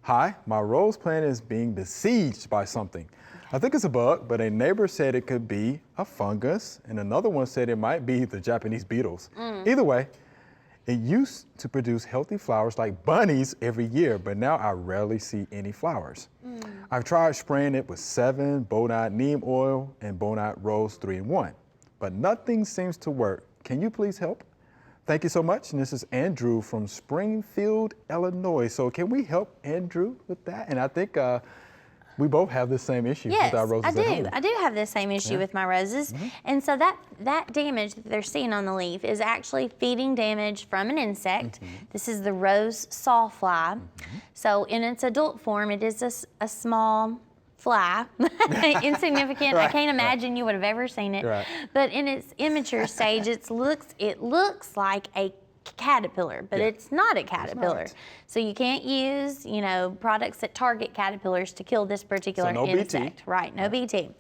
Hi, my rose plant is being besieged by something. I think it's a bug, but a neighbor said it could be a fungus, and another one said it might be the Japanese beetles. Either way, it used to produce healthy flowers like bunnies every year, but now I rarely see any flowers. I've tried spraying it with 7 Bonite neem oil and Bonite rose 3-in-1, but nothing seems to work. Can you please help? Thank you so much. And this is Andrew from Springfield, Illinois. So can we help Andrew with that? And I think we both have the same issue with our roses at home. I do have the same issue with my roses. And so that damage that they're seeing on the leaf is actually feeding damage from an insect. This is the rose sawfly. So in its adult form, it is a small fly, insignificant. I can't imagine you would have ever seen it. But in its immature stage, it looks like a caterpillar, but it's not a caterpillar. So you can't use, products that target caterpillars to kill this particular insect. Right, no BT.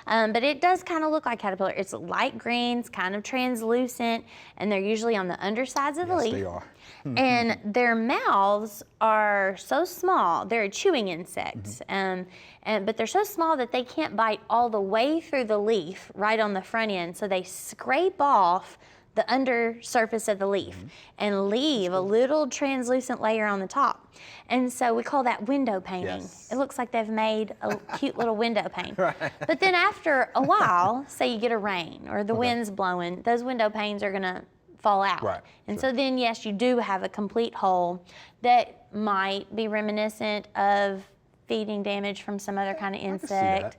But it does kind of look like caterpillar. It's light green, it's kind of translucent, and they're usually on the undersides of the leaf. They are. And their mouths are so small. They're a chewing insect, but they're so small that they can't bite all the way through the leaf right on the front end. So they scrape off the under surface of the leaf and leave a little translucent layer on the top. And so we call that window painting. It looks like they've made a cute little window pane. But then after a while, say you get a rain or the wind's blowing, those window panes are gonna fall out. And so then, yes, you do have a complete hole that might be reminiscent of feeding damage from some other kind of insect.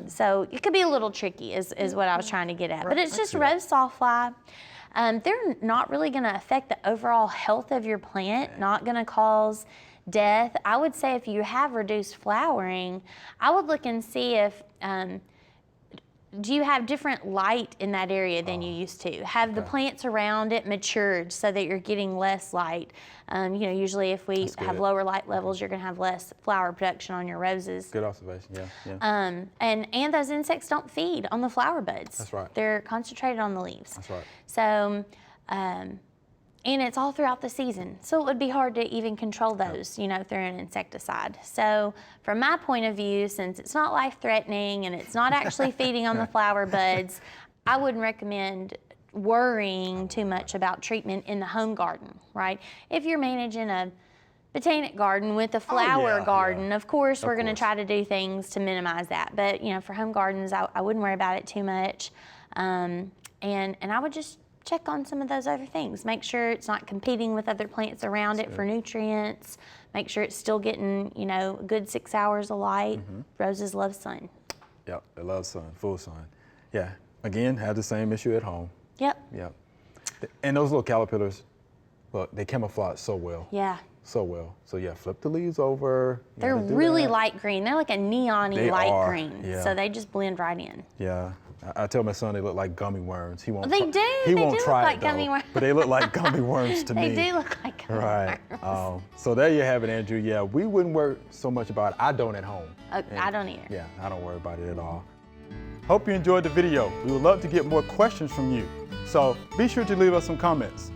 So it could be a little tricky is what I was trying to get at. But it's just rose sawfly. They're not really gonna affect the overall health of your plant, not gonna cause death. I would say if you have reduced flowering, I would look and see if, do you have different light in that area than you used to? Have the plants around it matured so that you're getting less light? Usually if we have lower light levels, you're gonna have less flower production on your roses. Good observation, And those insects don't feed on the flower buds. That's right. They're concentrated on the leaves. That's right. So, and it's all throughout the season. So it would be hard to even control those, through an insecticide. So from my point of view, since it's not life-threatening and it's not actually feeding on the flower buds, I wouldn't recommend worrying too much about treatment in the home garden, right? If you're managing a botanic garden with a flower garden, of course, we're gonna try to do things to minimize that. But, for home gardens, I wouldn't worry about it too much. And I would just check on some of those other things. Make sure it's not competing with other plants around it for nutrients. Make sure it's still getting, a good 6 hours of light. Roses love sun. Yep, they love sun, full sun. Yeah, again, have the same issue at home. Yep. Yep. And those little caterpillars, look, they camouflage so well. Yeah. So well. So yeah, flip the leaves over. They're really light green. They're like a neon-y light green. So they just blend right in. Yeah. I tell my son they look like gummy worms. He won't. They do. He won't look try like it though, gummy worms. but they look like gummy worms to me. They do look like gummy worms. So there you have it, Andrew. Yeah, we wouldn't worry so much about it. I don't at home. I don't either. Yeah, I don't worry about it at all. Hope you enjoyed the video. We would love to get more questions from you. So be sure to leave us some comments.